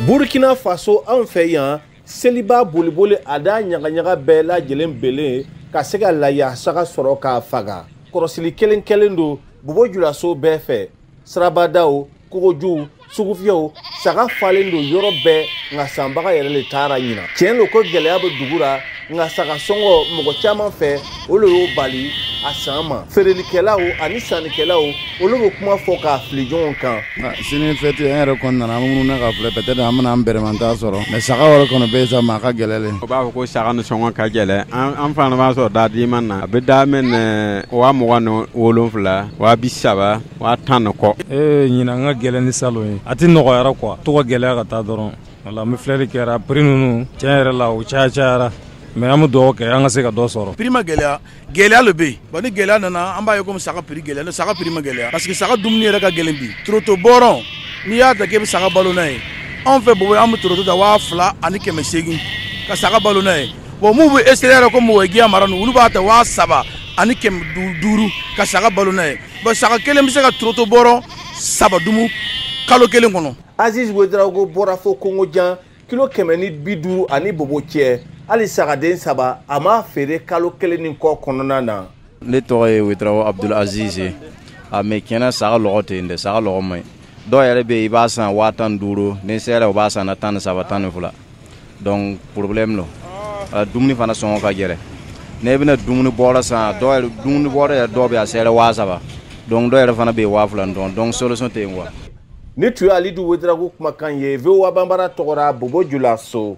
Burkina Faso an fɛ yan seliba boliboli a da ɲagaɲaga bɛɛ lajɛlen belen ka se ka layasaga sɔrɔ k'a faga. Kɔrɔsili kelen kelen don Bobo Julaso bɛɛ fɛ. Sirabadaw, kogojuw, sugufiyɛw, saga falen don yɔrɔ bɛɛ nka sanbaga yɛrɛ le taara ɲina. Tiɲɛ lo ko gɛlɛya bɛ dugu la nka saga sɔngɔ mɔgɔ caman fɛ olu y'o bali a san ma. Feerelikɛlaw ani sannikɛlaw olu bɛ kuma fɔ k'a fili ɲɔgɔn kan. Sini fɛti an yɛrɛ kɔni nana minnu na ka filɛ peut-être an bɛna an bɛrɛmanta sɔrɔ mais saga wɛrɛ kɔni bɛ sa ma ka gɛlɛlen. O b'a fɔ ko saga ni sɔngɔ ka gɛlɛn an fana b'a sɔrɔ da di man na a bɛ daminɛ 27,000 30,000 10,000 kɔ. Ɲinan an ka gɛlɛn ni salon ye a tɛ nɔgɔyara quoi to ka gɛlɛya ka taa dɔrɔn wala an bɛ filɛli kɛra prix ninnu tiɲɛ yɛrɛ la o cayara mais an bɛ dugawu kɛ an ka se ka dɔ sɔrɔ. Prix ma gɛlɛya le bɛ yen bon ni gɛlɛya nana an b'a ye komi saga prix gɛlɛya saga prix ma gɛlɛya parce que saga dumuni yɛrɛ ka gɛlɛn bi toroto bɔrɔn n'i y'a ta k'e bɛ saga balo n'a ye anw fɛ Bobo an bɛ toroto ta 2,800 ka saga balo n'a ye bon mun bɛ extérieur yɛrɛ ko mɔgɔ giya mara ninnu olu b'a ta 3,500 ka saga balo n'a ye bon saga kelen bɛ se ka toroto bɔrɔn 3 dumu kalo kelen kɔnɔ. Aziz Ouedraogo bɔra fo Kongojan kilo 150 ani Bobo cɛ hali sagaden 3 a ma feere kalo kelen ni kɔ kɔnɔna na. Ne tɔgɔ ye Ouedraogo Abdul Aziz ye a mais tiɲɛna saga lɔgɔ tɛ yen dɛ saga lɔgɔ man ɲi dɔw yɛrɛ bɛ yen i b'a san 15,000 ni sera o b'a san na 13 12 donc problème don dumuni fana sɔngɔ ka gɛlɛn ne bɛna dumuni bɔrɔ san dɔw yɛrɛ dumuni bɔrɔ yɛrɛ dɔw bɛ a sera 7,000 donc dɔw yɛrɛ fana bɛ yen 2,000 donc solution tɛ yen quoi. Ni tu ye Alidu Ouedraogo kumakan ye VOA Bambara tɔgɔra Bobo Julaso.